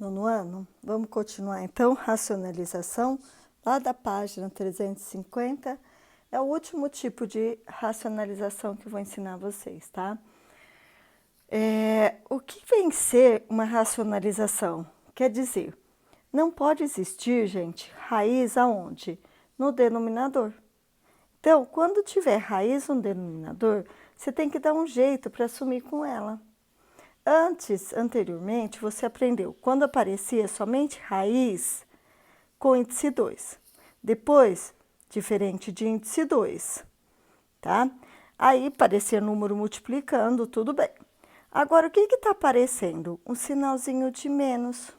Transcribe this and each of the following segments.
Nono ano, vamos continuar então, racionalização, lá da página 350, é o último tipo de racionalização que eu vou ensinar vocês, tá? O que vem ser uma racionalização? Quer dizer, não pode existir, gente, raiz aonde? No denominador. Então, quando tiver raiz no denominador, você tem que dar um jeito para sumir com ela. Anteriormente, você aprendeu quando aparecia somente raiz com índice 2. Depois, diferente de índice 2, tá? Aí aparecia número multiplicando, tudo bem. Agora, o que está aparecendo? Um sinalzinho de menos,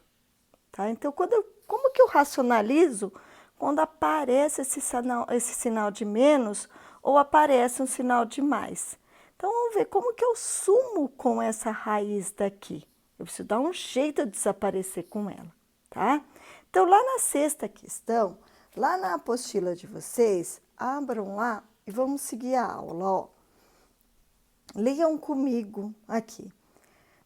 tá? Então, como que eu racionalizo quando aparece esse sinal de menos ou aparece um sinal de mais? Então, vamos ver como que eu sumo com essa raiz daqui. Eu preciso dar um jeito de desaparecer com ela, tá? Então, lá na sexta questão, lá na apostila de vocês, abram lá e vamos seguir a aula, ó. Leiam comigo aqui.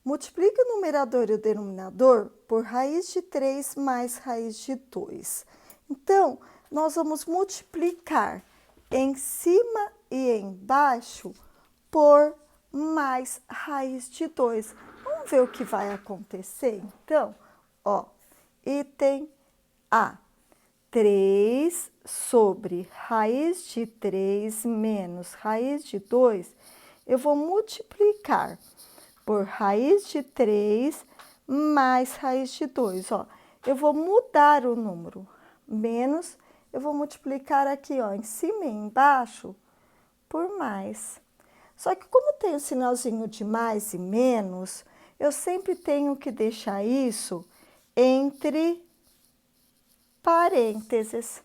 Multiplique o numerador e o denominador por raiz de 3 mais raiz de 2. Então, nós vamos multiplicar em cima e embaixo por mais raiz de 2. Vamos ver o que vai acontecer? Então, ó, item A. 3 sobre raiz de 3 menos raiz de 2, eu vou multiplicar por raiz de 3 mais raiz de 2, ó. Eu vou mudar o número, menos, eu vou multiplicar aqui, ó, em cima e embaixo, por mais. Só que como tem o sinalzinho de mais e menos, eu sempre tenho que deixar isso entre parênteses.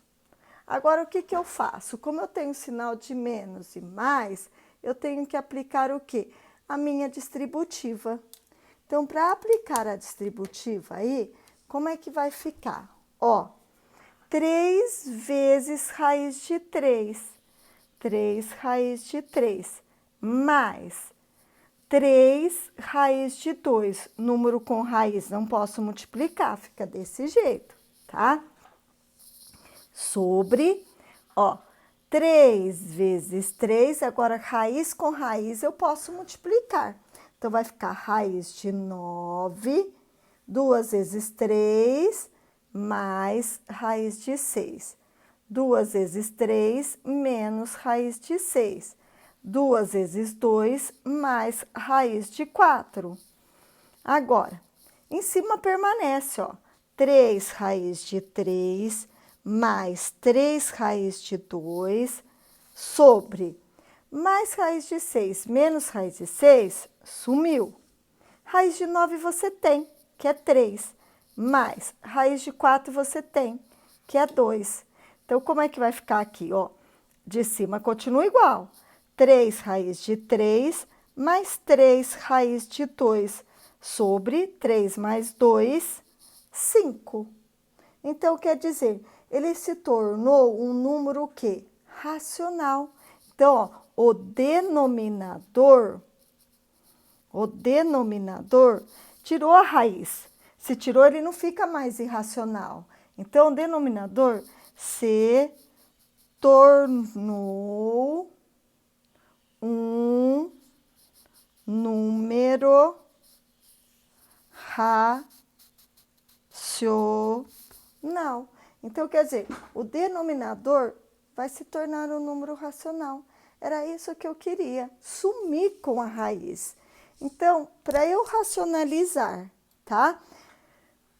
Agora, o que eu faço? Como eu tenho sinal de menos e mais, eu tenho que aplicar o quê? A minha distributiva. Então, para aplicar a distributiva aí, como é que vai ficar? Ó, 3 vezes raiz de 3. 3 raiz de 3, mais 3 raiz de 2. Número com raiz não posso multiplicar, fica desse jeito, tá? Sobre, ó, 3 vezes 3, agora raiz com raiz eu posso multiplicar. Então, vai ficar raiz de 9, 2 vezes 3, mais raiz de 6. 2 vezes 3, menos raiz de 6. 2 vezes 2, mais raiz de 4. Agora, em cima permanece, ó, 3 raiz de 3, mais 3 raiz de 2, sobre mais raiz de 6 menos raiz de 6, sumiu. Raiz de 9 você tem, que é 3, mais raiz de 4 você tem, que é 2. Então, como é que vai ficar aqui, ó? De cima continua igual. 3 raiz de 3, mais 3 raiz de 2, sobre 3 mais 2, 5. Então, quer dizer, ele se tornou um número o quê? Racional. Então, ó, o denominador tirou a raiz. Se tirou, ele não fica mais irracional. Então, o denominador se tornou um número racional. Então, quer dizer, o denominador vai se tornar um número racional. Era isso que eu queria, sumir com a raiz. Então, para eu racionalizar, tá?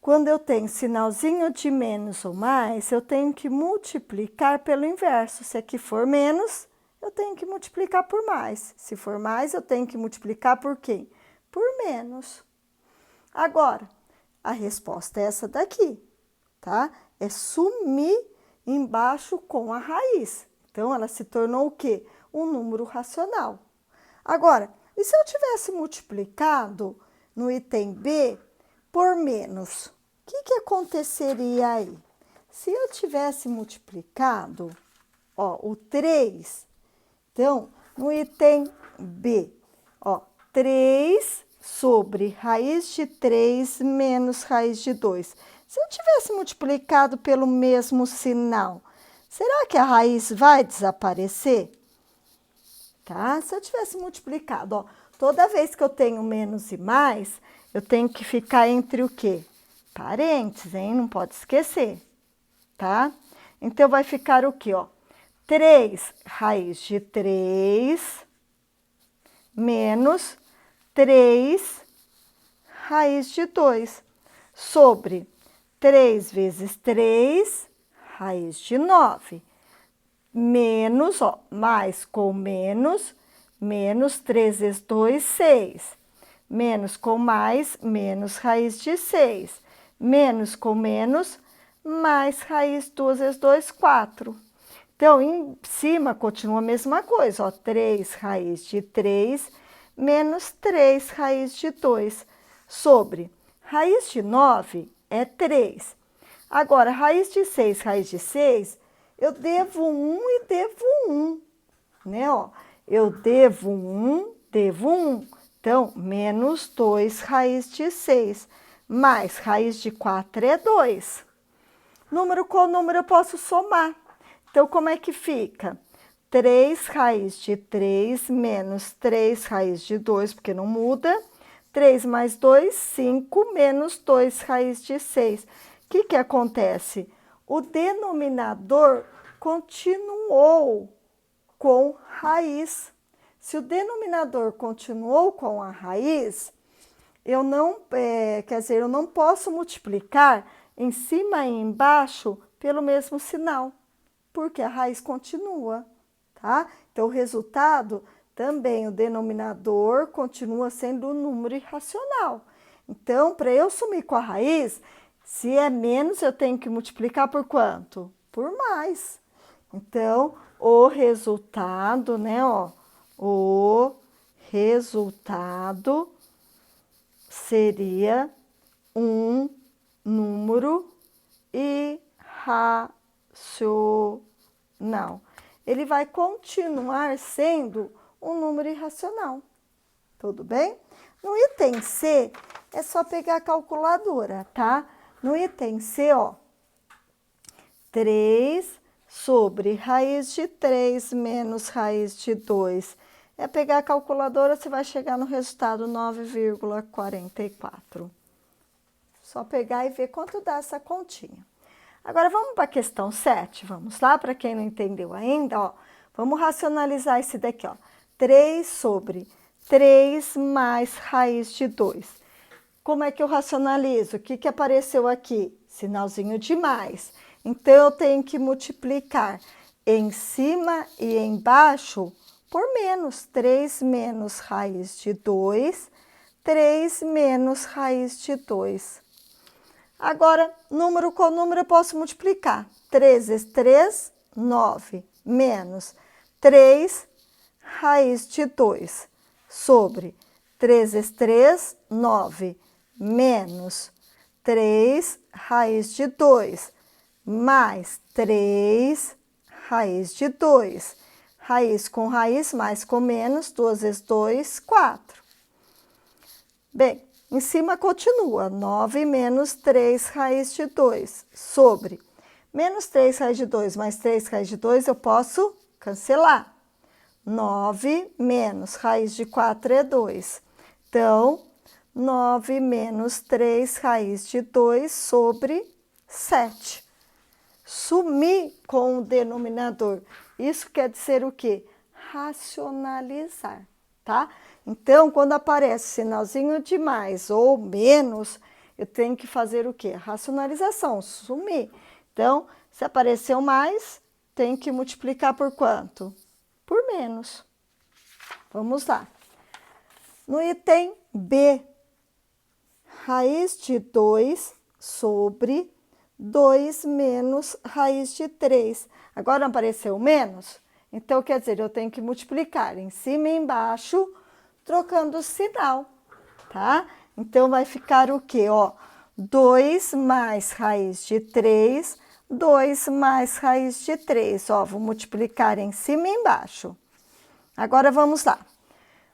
Quando eu tenho sinalzinho de menos ou mais, eu tenho que multiplicar pelo inverso. Se aqui for menos, eu tenho que multiplicar por mais. Se for mais, eu tenho que multiplicar por quê? Por menos. Agora, a resposta é essa daqui, tá? É sumir embaixo com a raiz. Então, ela se tornou o quê? Um número racional. Agora, e se eu tivesse multiplicado no item B por menos? O que aconteceria aí? Se eu tivesse multiplicado, ó, o 3, então, no item B, ó, 3 sobre raiz de 3 menos raiz de 2. Se eu tivesse multiplicado pelo mesmo sinal, será que a raiz vai desaparecer? Tá? Se eu tivesse multiplicado, ó, toda vez que eu tenho menos e mais, eu tenho que ficar entre o quê? Parênteses, hein? Não pode esquecer, tá? Então, vai ficar o quê, ó? 3 raiz de 3 menos 3 raiz de 2 sobre 3 vezes 3 raiz de 9. Menos, ó, mais com menos, menos 3 vezes 2, 6. Menos com mais, menos raiz de 6. Menos com menos, mais raiz 2 vezes 2, 4. Então, em cima continua a mesma coisa, ó, 3 raiz de 3 menos 3 raiz de 2 sobre raiz de 9 é 3. Agora, raiz de 6, raiz de 6, eu devo 1 e devo 1, né, ó? Eu devo 1, devo 1. Então, menos 2 raiz de 6, mais raiz de 4 é 2. Número com número eu posso somar. Então, como é que fica? 3 raiz de 3 menos 3 raiz de 2, porque não muda. 3 mais 2, 5, menos 2 raiz de 6. O que acontece? O denominador continuou com raiz. Se o denominador continuou com a raiz, eu não posso multiplicar em cima e embaixo pelo mesmo sinal, porque a raiz continua, tá? Então, o resultado também, o denominador continua sendo um número irracional. Então, para eu sumir com a raiz, se é menos, eu tenho que multiplicar por quanto? Por mais. Então, o resultado, né, ó, o resultado seria um número irracional. Ele vai continuar sendo um número irracional. Tudo bem? No item C, é só pegar a calculadora, tá? No item C, ó, 3 sobre raiz de 3 menos raiz de 2. É pegar a calculadora, você vai chegar no resultado 9,44. Só pegar e ver quanto dá essa continha. Agora, vamos para a questão 7. Vamos lá, para quem não entendeu ainda, ó. Vamos racionalizar esse daqui, ó. 3 sobre 3 mais raiz de 2. Como é que eu racionalizo? O que apareceu aqui? Sinalzinho de mais. Então, eu tenho que multiplicar em cima e embaixo por menos. 3 menos raiz de 2, 3 menos raiz de 2. Agora, número com número eu posso multiplicar. 3 vezes 3, 9, menos 3 raiz de 2, sobre 3 vezes 3, 9, menos 3 raiz de 2, mais 3 raiz de 2. Raiz com raiz, mais com menos, 2 vezes 2, 4. Bem, em cima continua, 9 menos 3 raiz de 2, sobre menos 3 raiz de 2 mais 3 raiz de 2, eu posso cancelar. 9 menos raiz de 4 é 2. Então, 9 menos 3 raiz de 2 sobre 7. Sumir com o denominador. Isso quer dizer o quê? Racionalizar, tá? Então, quando aparece sinalzinho de mais ou menos, eu tenho que fazer o quê? Racionalização, sumir. Então, se apareceu mais, tem que multiplicar por quanto? Por menos. Vamos lá. No item B, raiz de 2 sobre 2 menos raiz de 3. Agora não apareceu menos? Então, quer dizer, eu tenho que multiplicar em cima e embaixo, trocando o sinal, tá? Então, vai ficar o quê? Ó, 2 mais raiz de 3, 2 mais raiz de 3. Ó, vou multiplicar em cima e embaixo. Agora, vamos lá.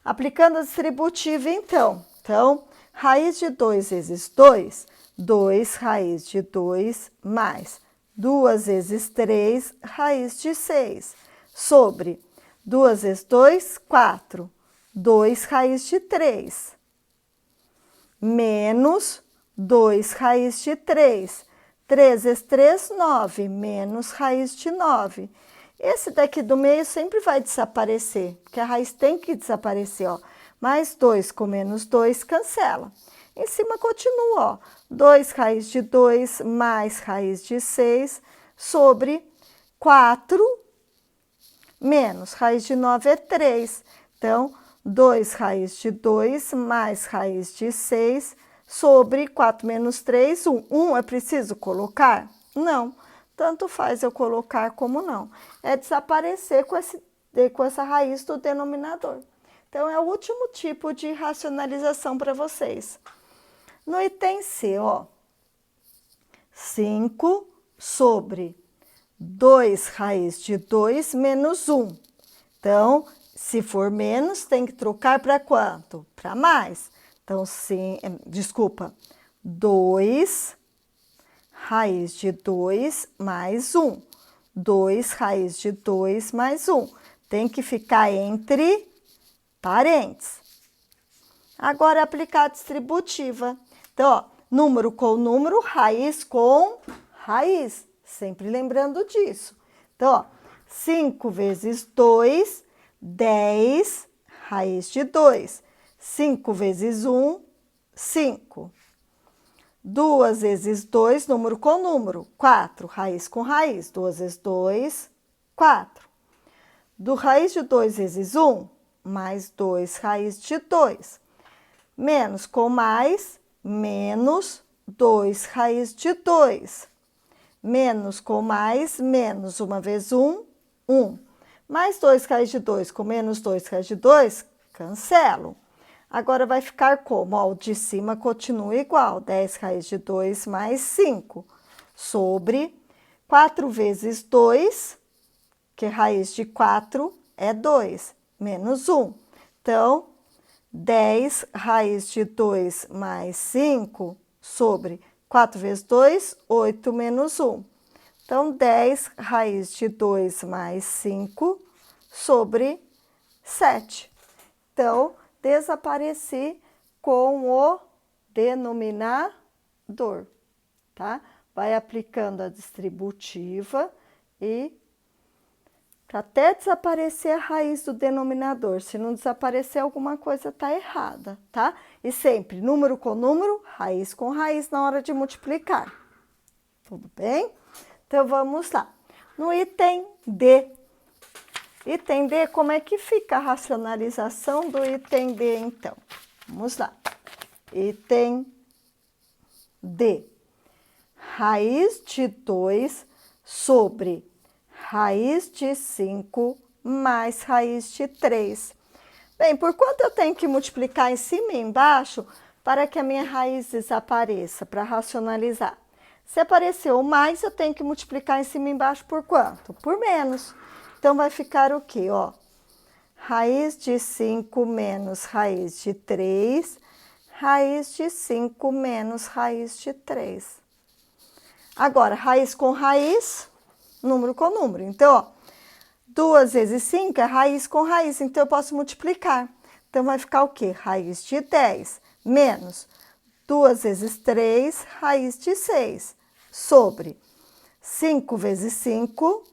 Aplicando a distributiva, então, Então, raiz de 2 vezes 2, 2 raiz de 2 mais 2 vezes 3 raiz de 6, sobre 2 vezes 2, 4, 2 raiz de 3, menos 2 raiz de 3, 3 vezes 3, 9, menos raiz de 9. Esse daqui do meio sempre vai desaparecer, porque a raiz tem que desaparecer, ó. Mais 2 com menos 2 cancela. Em cima continua, ó. 2 raiz de 2 mais raiz de 6 sobre 4 menos raiz de 9 é 3. Então, 2 raiz de 2 mais raiz de 6 sobre 4 menos 3, 1. 1 é preciso colocar? Não. Tanto faz eu colocar como não. É desaparecer com essa raiz do denominador. Então, é o último tipo de racionalização para vocês. No item C, ó, 5 sobre 2 raiz de 2 menos 1. Então, se for menos, tem que trocar para quanto? Para mais. Então, desculpa, 2 raiz de 2 mais 1. 2 raiz de 2 mais 1. Tem que ficar entre parênteses. Agora, aplicar a distributiva. Então, ó, número com número, raiz com raiz. Sempre lembrando disso. Então, ó, 5 vezes 2, 10, raiz de 2. 5 vezes 1, 5. 2 vezes 2, número com número, 4, raiz com raiz. 2 vezes 2, 4. Do raiz de 2 vezes 1, mais 2 raiz de 2. Menos com mais, menos 2 raiz de 2. Menos com mais, menos 1 vezes 1, 1. Mais 2 raiz de 2 com menos 2 raiz de 2, cancelo. Agora vai ficar como? Ó, o de cima continua igual, 10 raiz de 2 mais 5, sobre 4 vezes 2, que raiz de 4 é 2, menos 1. Então, 10 raiz de 2 mais 5 sobre 4 vezes 2, 8 menos 1. Então, 10 raiz de 2 mais 5 sobre 7. Então, desapareci com o denominador, tá? Vai aplicando a distributiva e até desaparecer a raiz do denominador. Se não desaparecer, alguma coisa tá errada, tá? E sempre número com número, raiz com raiz na hora de multiplicar. Tudo bem? Então, vamos lá. No item D. Item D, como é que fica a racionalização do item D, então? Vamos lá. Item D. Raiz de 2 sobre raiz de 5 mais raiz de 3. Bem, por quanto eu tenho que multiplicar em cima e embaixo para que a minha raiz desapareça, para racionalizar? Se apareceu mais, eu tenho que multiplicar em cima e embaixo por quanto? Por menos. Então, vai ficar o quê? Ó, raiz de 5 menos raiz de 3, raiz de 5 menos raiz de 3. Agora, raiz com raiz, número com número. Então, ó, 2 vezes 5 é raiz com raiz, então eu posso multiplicar. Então, vai ficar o quê? Raiz de 10 menos 2 vezes 3, raiz de 6, sobre 5 vezes 5,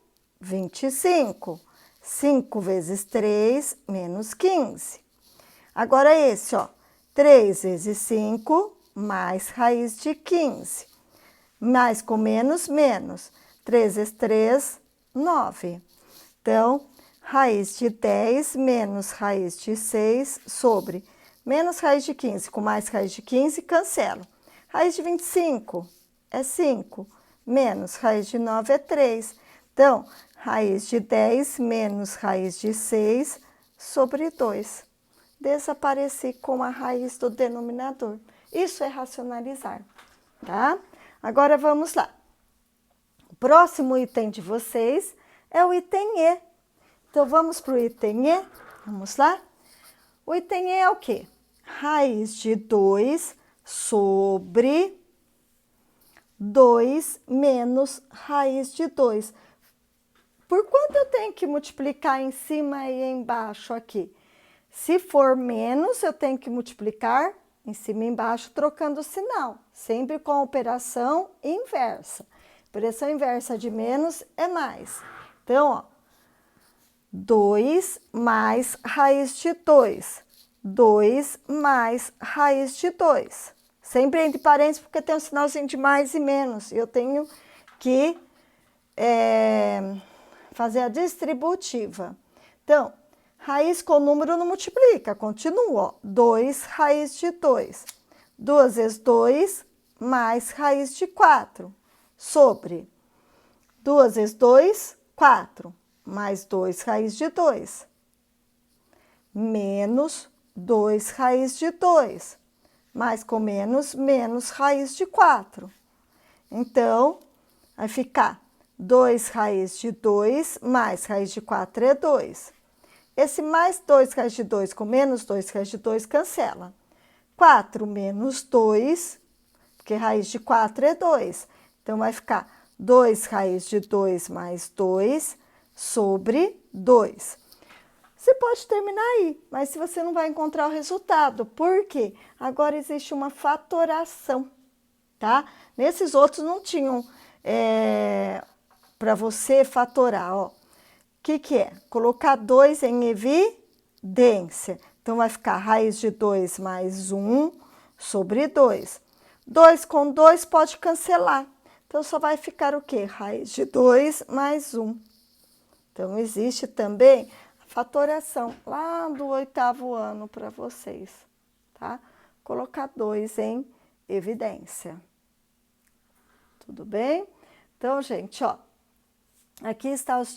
25. 5 vezes 3, menos 15. Agora, esse, ó, 3 vezes 5, mais raiz de 15. Mais com menos, menos. 3 vezes 3, 9. Então, raiz de 10 menos raiz de 6 sobre menos raiz de 15 com mais raiz de 15, cancelo. Raiz de 25 é 5, menos raiz de 9 é 3. Então, raiz de 10 menos raiz de 6 sobre 2. Desapareci com a raiz do denominador. Isso é racionalizar, tá? Agora, vamos lá. O próximo item de vocês é o item E. Então, vamos para o item E? Vamos lá? O item E é o quê? raiz de 2 sobre 2 menos raiz de 2. Por quanto eu tenho que multiplicar em cima e embaixo aqui? Se for menos, eu tenho que multiplicar em cima e embaixo, trocando o sinal, sempre com a operação inversa. Operação inversa de menos é mais. Então, ó, 2 mais raiz de 2. 2 mais raiz de 2. Sempre entre parênteses, porque tem um sinalzinho de mais e menos. Eu tenho que fazer a distributiva. Então, raiz com número não multiplica, continua, ó. 2 raiz de 2. 2 vezes 2 mais raiz de 4. Sobre 2 vezes 2, 4. Mais 2 raiz de 2. Menos 2 raiz de 2. Mais com menos, menos raiz de 4. Então, vai ficar 2 raiz de 2 mais raiz de 4 é 2. Esse mais 2 raiz de 2 com menos 2 raiz de 2 cancela. 4 menos 2, porque raiz de 4 é 2. Então, vai ficar 2 raiz de 2 mais 2 sobre 2. Você pode terminar aí, mas se você não vai encontrar o resultado, por quê? Agora existe uma fatoração, tá? Nesses outros não tinham para você fatorar, ó. O que é? Colocar 2 em evidência. Então, vai ficar raiz de 2 mais 1 sobre 2. 2 com 2 pode cancelar. Então, só vai ficar o quê? Raiz de 2 mais 1. Então, existe também a fatoração lá do 8º ano para vocês, tá? Colocar 2 em evidência. Tudo bem? Então, gente, ó, aqui estão os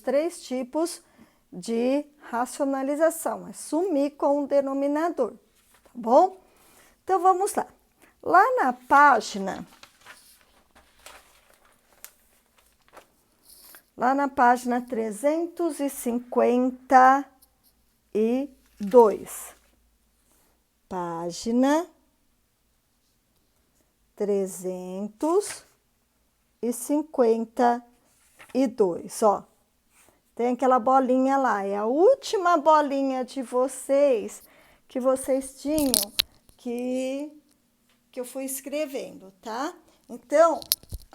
3 tipos de racionalização. É sumir com o denominador, tá bom? Então, vamos lá. Lá na página 352. Página 352, ó. Tem aquela bolinha lá, é a última bolinha de vocês que vocês tinham que eu fui escrevendo, tá? Então,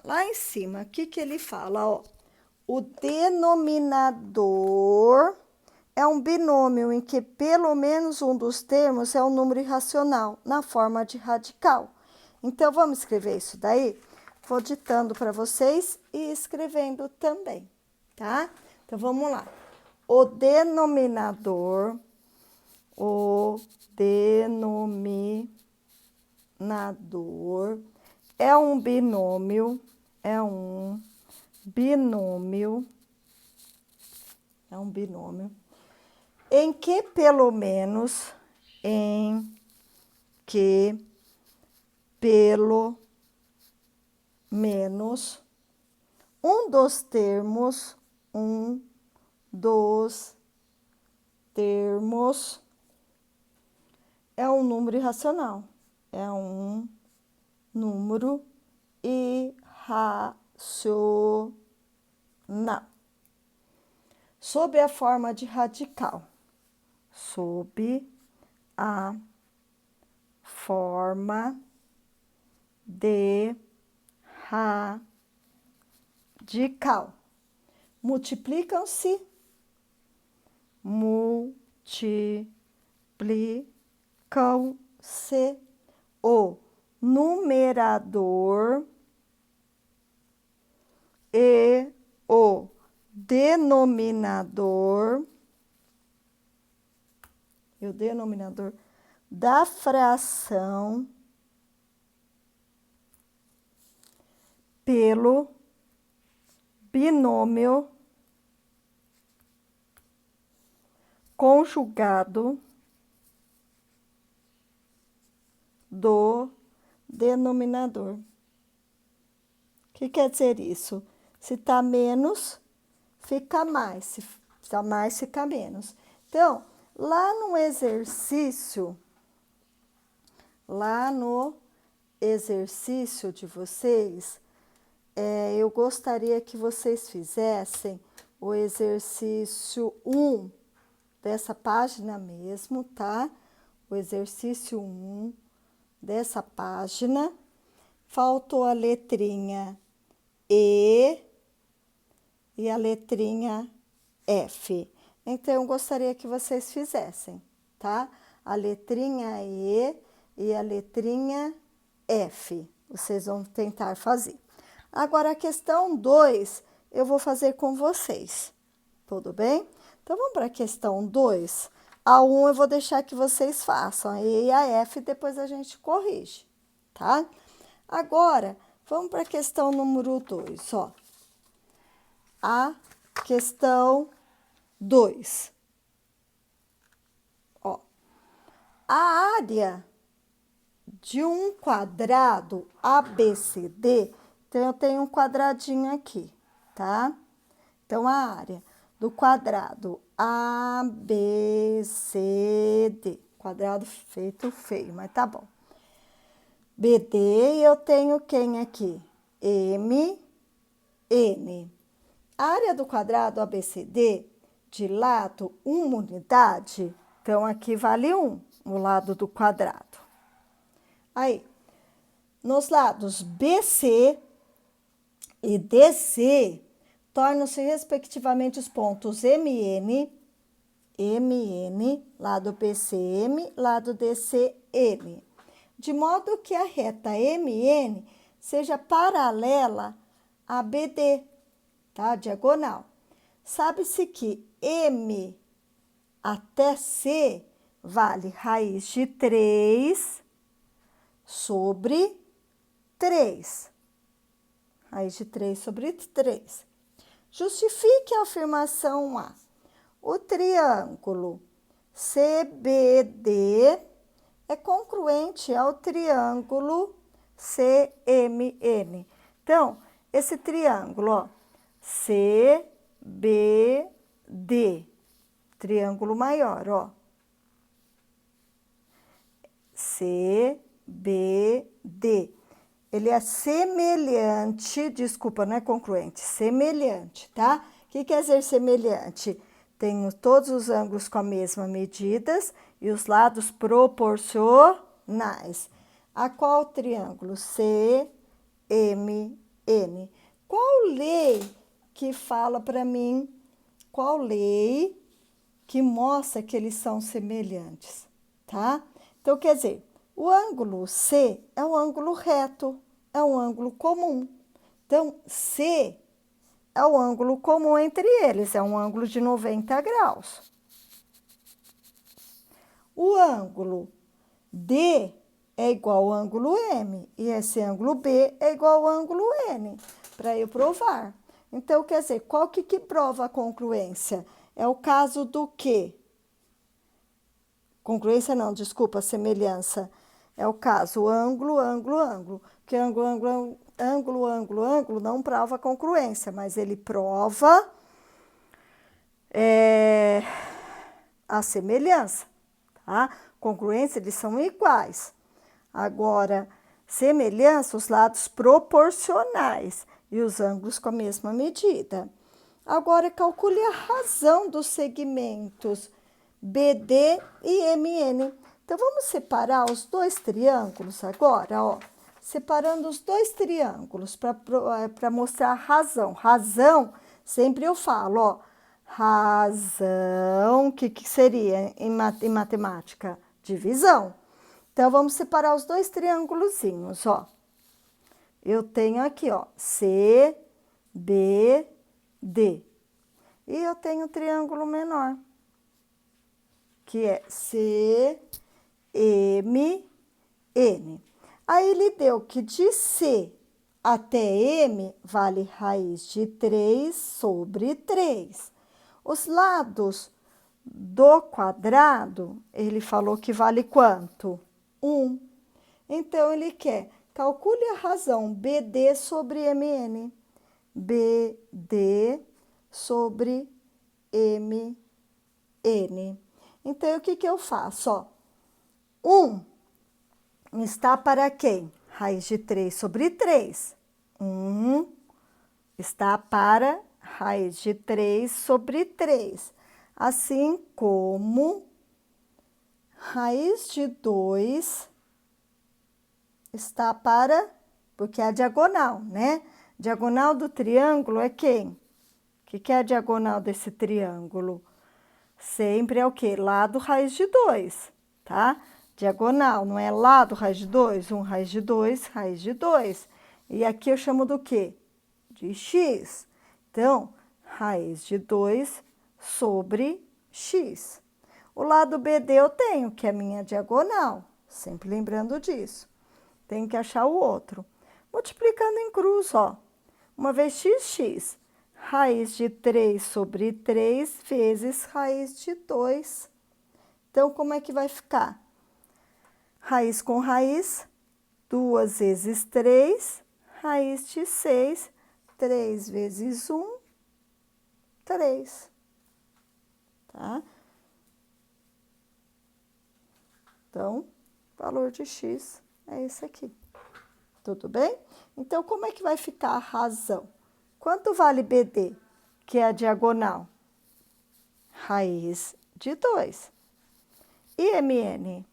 lá em cima, o que ele fala, ó? O denominador é um binômio em que pelo menos um dos termos é um número irracional, na forma de radical. Então, vamos escrever isso daí? Vou ditando para vocês e escrevendo também, tá? Então, vamos lá. O denominador é um binômio, em que pelo menos um dos termos é um número irracional. É um número irracional. Sob a forma de radical. Sob a forma de radical. Multiplicam-se o numerador e o denominador da fração pelo binômio conjugado do denominador. O que quer dizer isso? Se tá menos, fica mais. Se tá mais, fica menos. Então, lá no exercício lá no exercício de vocês, eu gostaria que vocês fizessem o exercício 1 dessa página mesmo, tá? O exercício 1 dessa página. Faltou a letrinha E e a letrinha F. Então, eu gostaria que vocês fizessem, tá? A letrinha e a letrinha F. Vocês vão tentar fazer. Agora, a questão 2, eu vou fazer com vocês, tudo bem? Então, vamos para a questão 2. A 1 eu vou deixar que vocês façam, a E e a F, depois a gente corrige, tá? Agora, vamos para a questão número 2, ó. A questão 2. Ó, a área de um quadrado ABCD, então, eu tenho um quadradinho aqui, tá? Então, a área do quadrado ABCD, quadrado feito feio, mas tá bom. BD, eu tenho quem aqui? M, N. A área do quadrado ABCD, de lado, uma unidade, então, aqui vale 1, o lado do quadrado. Aí, nos lados BC e DC, tornam-se, respectivamente, os pontos MN, lado BCM, lado DCM, de modo que a reta MN seja paralela a BD, tá? Diagonal. Sabe-se que M até C vale raiz de 3 sobre 3. Raiz de 3 sobre 3. Justifique a afirmação A. O triângulo CBD é congruente ao triângulo CMN. Então, esse triângulo, ó, CBD, triângulo maior, ó. CBD. Ele é semelhante, desculpa, não é congruente, semelhante, tá? O que quer dizer semelhante? Tenho todos os ângulos com a mesma medidas e os lados proporcionais. A qual triângulo? CMN. Qual lei que fala para mim? Qual lei que mostra que eles são semelhantes, tá? Então, quer dizer, o ângulo C é um ângulo reto, é um ângulo comum. Então, C é o ângulo comum entre eles, é um ângulo de 90 graus. O ângulo D é igual ao ângulo M, e esse ângulo B é igual ao ângulo N, para eu provar. Então, quer dizer, qual que prova a congruência? É o caso do quê? Congruência não, desculpa, semelhança. É o caso ângulo, ângulo, ângulo. Porque ângulo, ângulo, ângulo, ângulo, ângulo não prova congruência, mas ele prova a semelhança, tá? Congruência, eles são iguais. Agora, semelhança, os lados proporcionais e os ângulos com a mesma medida. Agora, calcule a razão dos segmentos BD e MN. Então, vamos separar os dois triângulos agora, ó. Separando os dois triângulos para mostrar a razão. Razão, sempre eu falo, ó. Razão, o que seria em matemática? Divisão. Então, vamos separar os dois triângulozinhos, ó. Eu tenho aqui, ó, C, B, D. E eu tenho o triângulo menor, que é C, M, N. Aí, ele deu que de C até M vale raiz de 3 sobre 3. Os lados do quadrado, ele falou que vale quanto? 1. Então, ele quer, calcule a razão BD sobre MN. BD sobre MN. Então, o que eu faço? Ó, 1 está para quem? Raiz de 3 sobre 3. 1 está para raiz de 3 sobre 3. Assim como raiz de 2 está para, porque é a diagonal, né? Diagonal do triângulo é quem? O que é a diagonal desse triângulo? Sempre é o quê? Lado raiz de 2, tá? Diagonal, não é lado raiz de 2? 1 raiz de 2, raiz de 2. E aqui eu chamo do quê? De x. Então, raiz de 2 sobre x. O lado BD eu tenho, que é a minha diagonal. Sempre lembrando disso. Tem que achar o outro. Multiplicando em cruz, ó. Uma vez x, raiz de 3 sobre 3 vezes raiz de 2. Então, como é que vai ficar? Raiz com raiz, 2 vezes 3, raiz de 6, 3 vezes 1, 3. Tá? Então, o valor de x é esse aqui. Tudo bem? Então, como é que vai ficar a razão? Quanto vale BD, que é a diagonal? Raiz de 2. E MN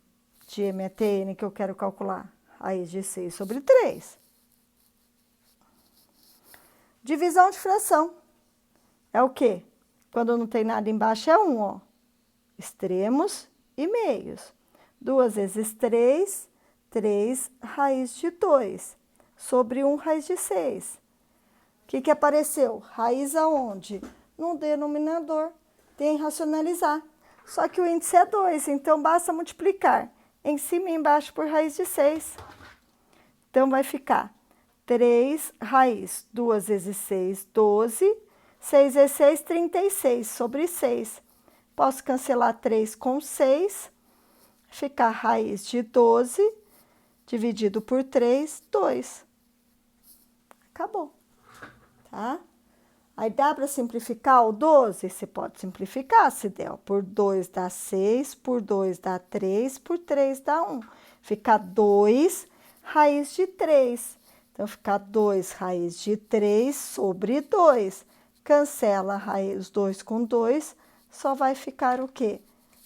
de M até N, que eu quero calcular? Raiz de 6 sobre 3. Divisão de fração. É o quê? Quando não tem nada embaixo, é 1, ó. Extremos e meios. 2 vezes 3, 3 raiz de 2, sobre 1 raiz de 6. O que apareceu? Raiz aonde? No denominador. Tem que racionalizar. Só que o índice é 2, então basta multiplicar em cima e embaixo por raiz de 6. Então, vai ficar 3 raiz, 2 vezes 6, 12. 6 vezes 6, 36, sobre 6. Posso cancelar 3 com 6. Ficar raiz de 12, dividido por 3, 2. Acabou, tá? Aí, dá para simplificar o 12? Você pode simplificar, se der. Por 2 dá 6, por 2 dá 3, por 3 dá 1. Fica 2 raiz de 3. Então, fica 2 raiz de 3 sobre 2. Cancela raiz 2 com 2, só vai ficar o quê?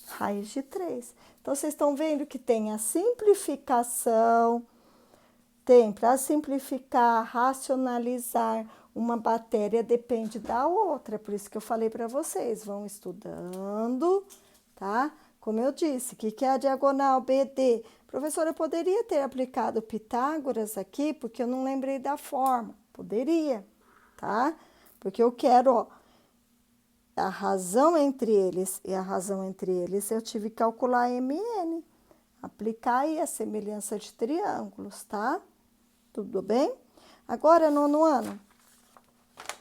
Raiz de 3. Então, vocês estão vendo que tem a simplificação, tem para simplificar, racionalizar. Uma matéria depende da outra, por isso que eu falei para vocês, vão estudando, tá? Como eu disse, o que é a diagonal BD? Professora, eu poderia ter aplicado Pitágoras aqui, porque eu não lembrei da forma. Poderia, tá? Porque eu quero, ó, a razão entre eles e a razão entre eles, eu tive que calcular MN. Aplicar aí a semelhança de triângulos, tá? Tudo bem? Agora, nono ano,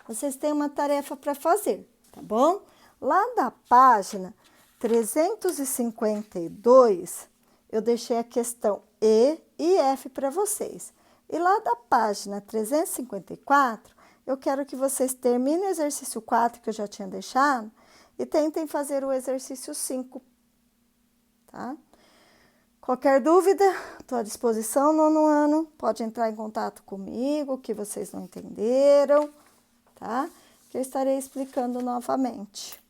vocês têm uma tarefa para fazer, tá bom? Lá da página 352, eu deixei a questão E e F para vocês. E lá da página 354, eu quero que vocês terminem o exercício 4, que eu já tinha deixado, e tentem fazer o exercício 5, tá? Qualquer dúvida, estou à disposição, nono ano. Pode entrar em contato comigo, que vocês não entenderam, tá? Que eu estarei explicando novamente.